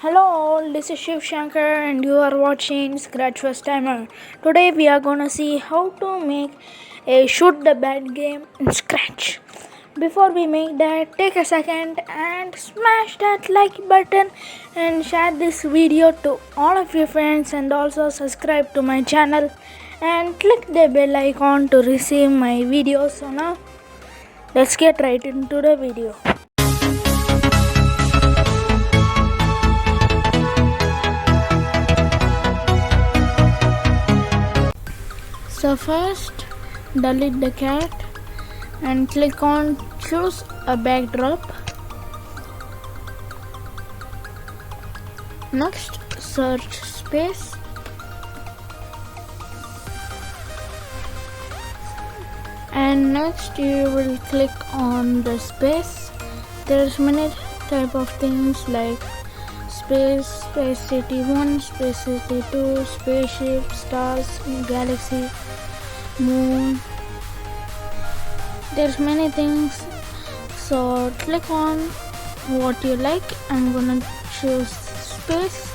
Hello all, this is Shiv Shankar and you are watching Scratch First Timer. Today we are gonna see how to make a shoot the bad game in Scratch. Before we make that, take a second and smash that like button and share this video to all of your friends, and also subscribe to my channel and click the bell icon to receive my videos. So now let's get right into the video. So first, delete the cat and click on choose a backdrop. Next, search space. And next you will click on the space. There's many type of things like space, space city 1, space city 2, spaceship, stars, galaxy, moon. There's many things, so click on what you like. I'm gonna choose space.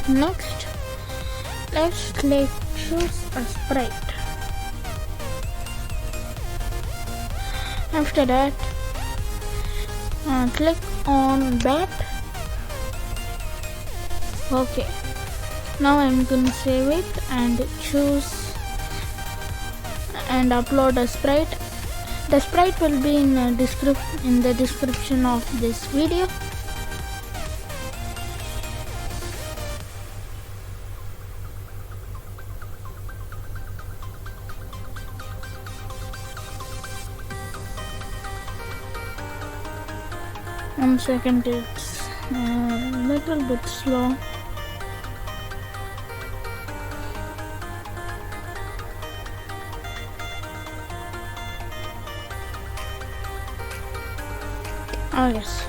Next, let's choose a sprite. After that, click on bat. Okay, now I'm gonna save it and choose and upload a sprite. The sprite will be in the description of this video. One second, it's a little bit slow. Oh yes.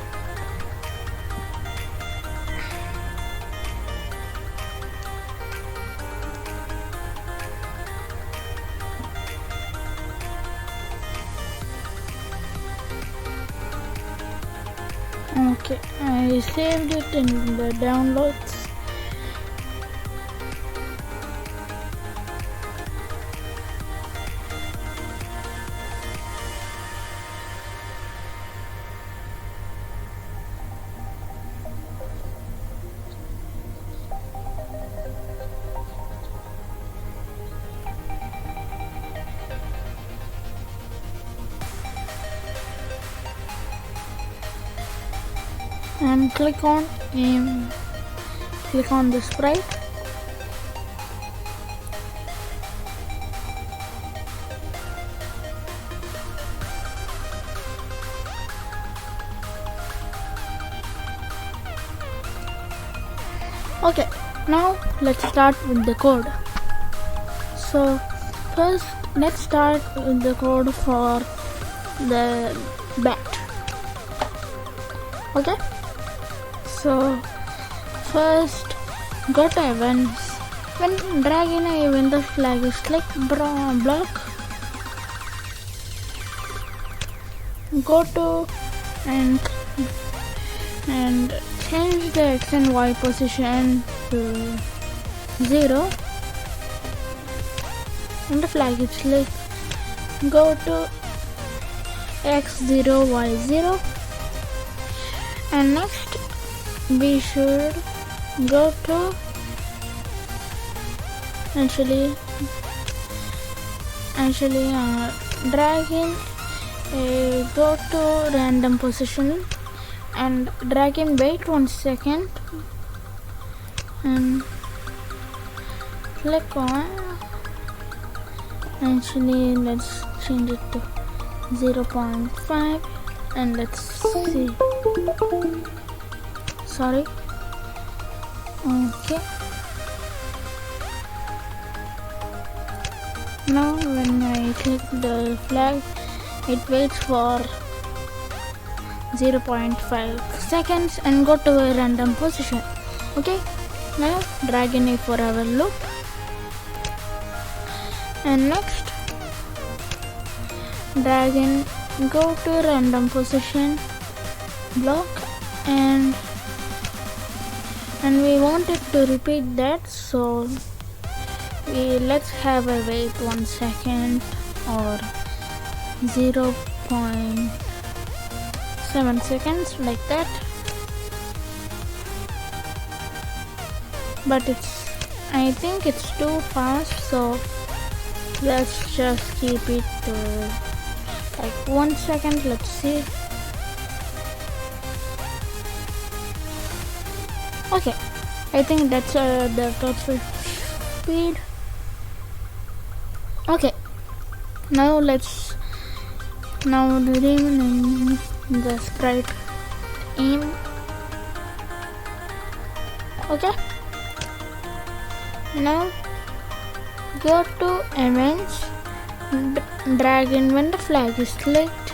Okay, I saved it in the downloads. And click on aim. Click on the sprite. Okay, now let's start with the code. So first, let's start with the code for the bat. Okay, so first go to events. When dragging a event, the flag is click block. Go to and change the x and y position to 0. And the flag is click. Go to x0 y0. And next we should go to drag in go to random position and drag in. Wait 1 second and click on. Let's change it to 0.5 and let's see. Sorry. Okay. Now when I click the flag, it waits for 0.5 seconds and go to a random position. Okay. Now drag in a forever loop. And next drag in go to random position block, and we want it to repeat that, so let's have a wait 1 second or 0.7 seconds like that. But I think it's too fast, so let's just keep it to like 1 second. Let's see. Okay, I think that's the total speed. Okay, now let's rename the Sprite Aim. Okay, now go to events, drag in when the flag is clicked,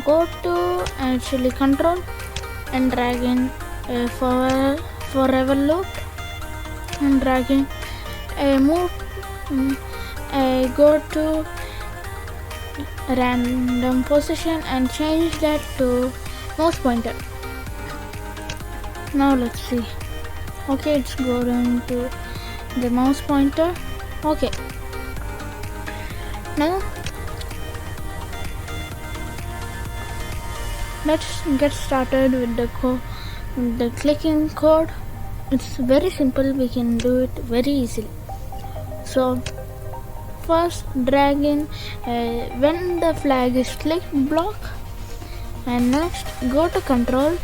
go to actually control and drag in forever loop, and drag in move, go to random position and change that to mouse pointer. Now let's see. Okay, it's going to the mouse pointer. Okay, now let's get started with the clicking code. It's very simple, we can do it very easily. So first drag in when the flag is clicked block, and next go to control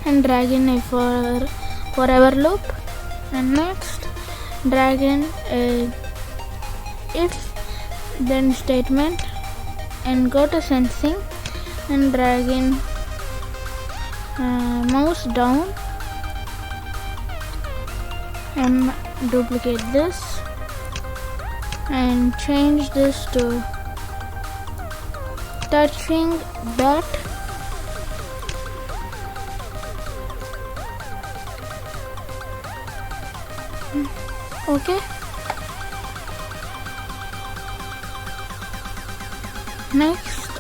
and drag in a forever loop, and next drag in a if then statement, and go to sensing and drag in mouse down and duplicate this and change this to touching that. Okay, next,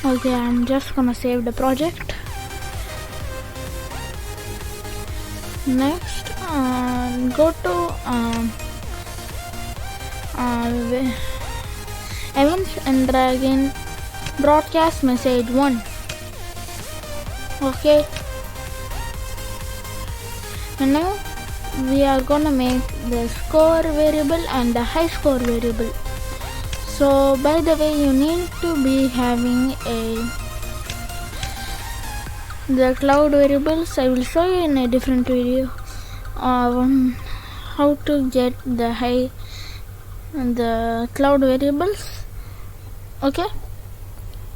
okay, I'm just gonna save the project. Next, go to events and drag in broadcast message 1. Okay, and now we are gonna make the score variable and the high score variable. So by the way, you need to be having the cloud variables. I will show you in a different video how to get the cloud variables. Okay,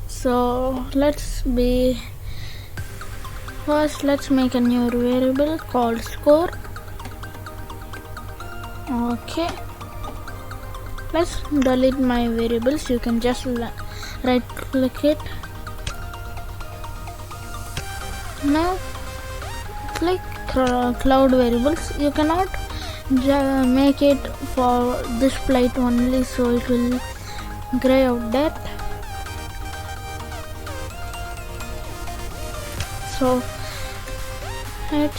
so let's make a new variable called score. Okay, let's delete my variables. You can just right click it. Now click cloud variables. You cannot make it for this plate only, so it will gray out that. So HIGHT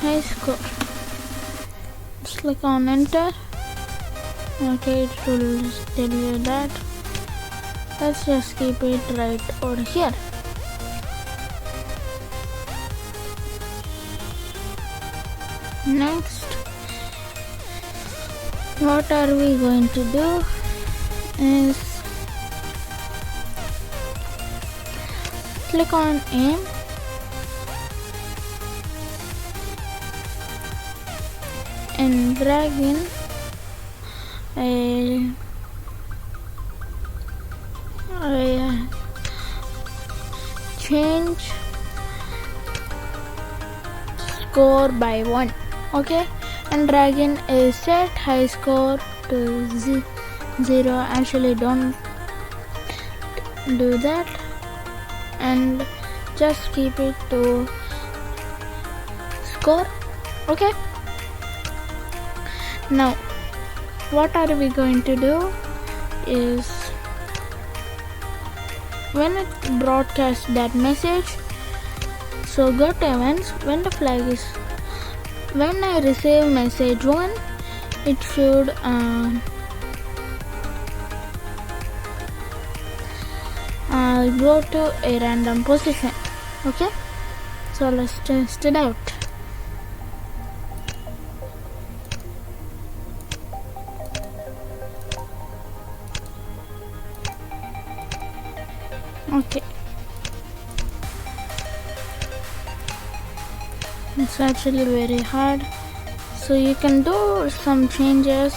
high score. Just click on enter. Okay, it will tell you that. Let's just keep it right over here. Next, what are we going to do is click on aim and drag in a change score by 1. Okay, and drag in a set high score to 0. Actually, don't do that, and just keep it to score. Okay, now what are we going to do is, when it broadcasts that message, so go to events. When the flag is, when I receive message 1, it should go to a random position. Okay, so let's test it out. Okay, it's actually very hard, so you can do some changes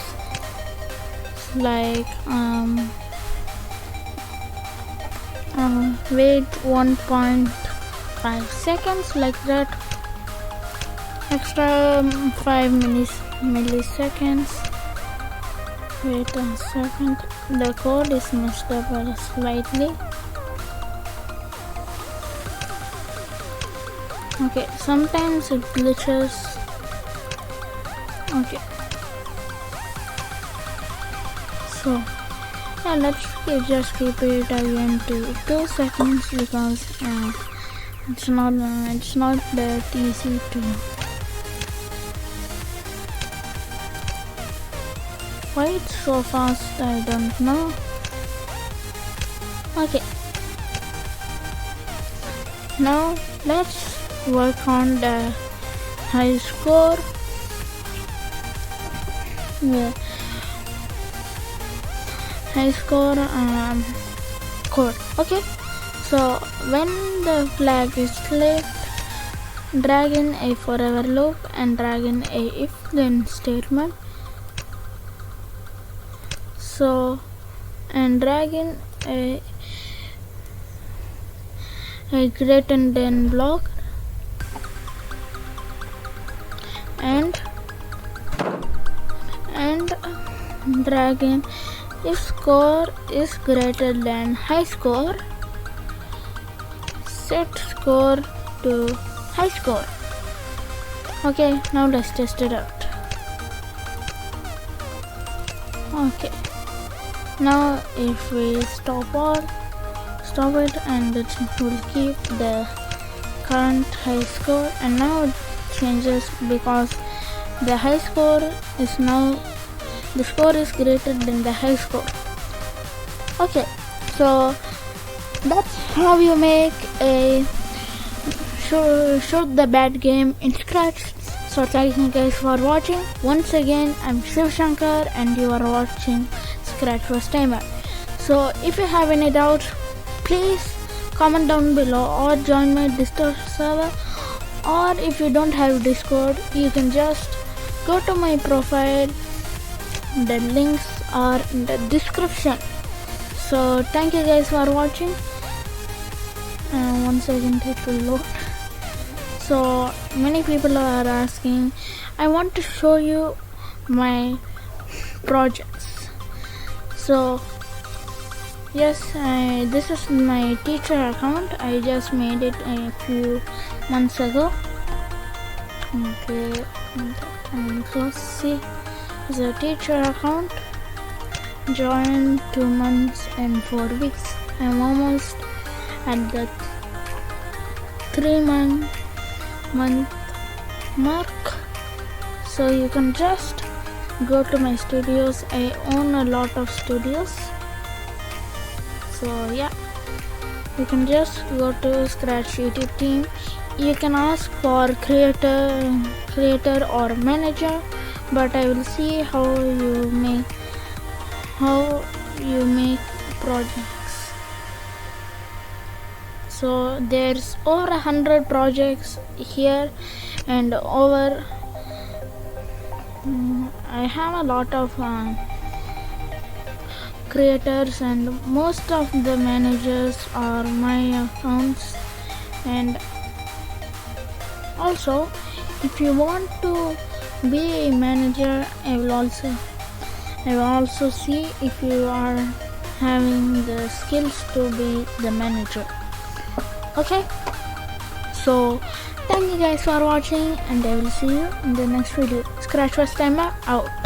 like wait 1.5 seconds, like that, extra 5 milliseconds. Wait a second, the code is messed up slightly. Okay, sometimes it glitches. Okay, so yeah, let's just keep it again to 2 seconds, because it's not that easy to. Why it's so fast, I don't know. Okay, now let's work on the high score. Yeah. High score code. Okay, so when the flag is clicked, drag in a forever loop and drag in a if then statement. So, and drag in a greater than block, and drag in if score is greater than high score, set score to high score. Okay, now let's test it out. Okay, now if we stop it, and it will keep the current high score, and now it changes because the high score is now, the score is greater than the high score. Okay, so that's how you make a shoot the bad game in Scratch. So thank you guys for watching. Once again, I'm Shiv Shankar and you are watching Scratch First Timer. So if you have any doubts, please comment down below or join my Discord server, or if you don't have Discord, you can just go to my profile. The links are in the description. So thank you guys for watching. One second, it will load. So many people are asking, I want to show you my projects. So yes, this is my teacher account. I just made it a few months ago. Okay, so see, it's a teacher account. Joined 2 months and 4 weeks. I'm almost at the 3-month mark. So you can just go to my studios. I own a lot of studios. So yeah, you can just go to Scratch YouTube team. You can ask for creator or manager, but I will see how you make projects. So there's over 100 projects here, and I have a lot of creators, and most of the managers are my accounts. And also, if you want to be a manager, I will also see if you are having the skills to be the manager. Okay, so Thank you guys for watching, and I will see you in the next video. Scratch First Timer out.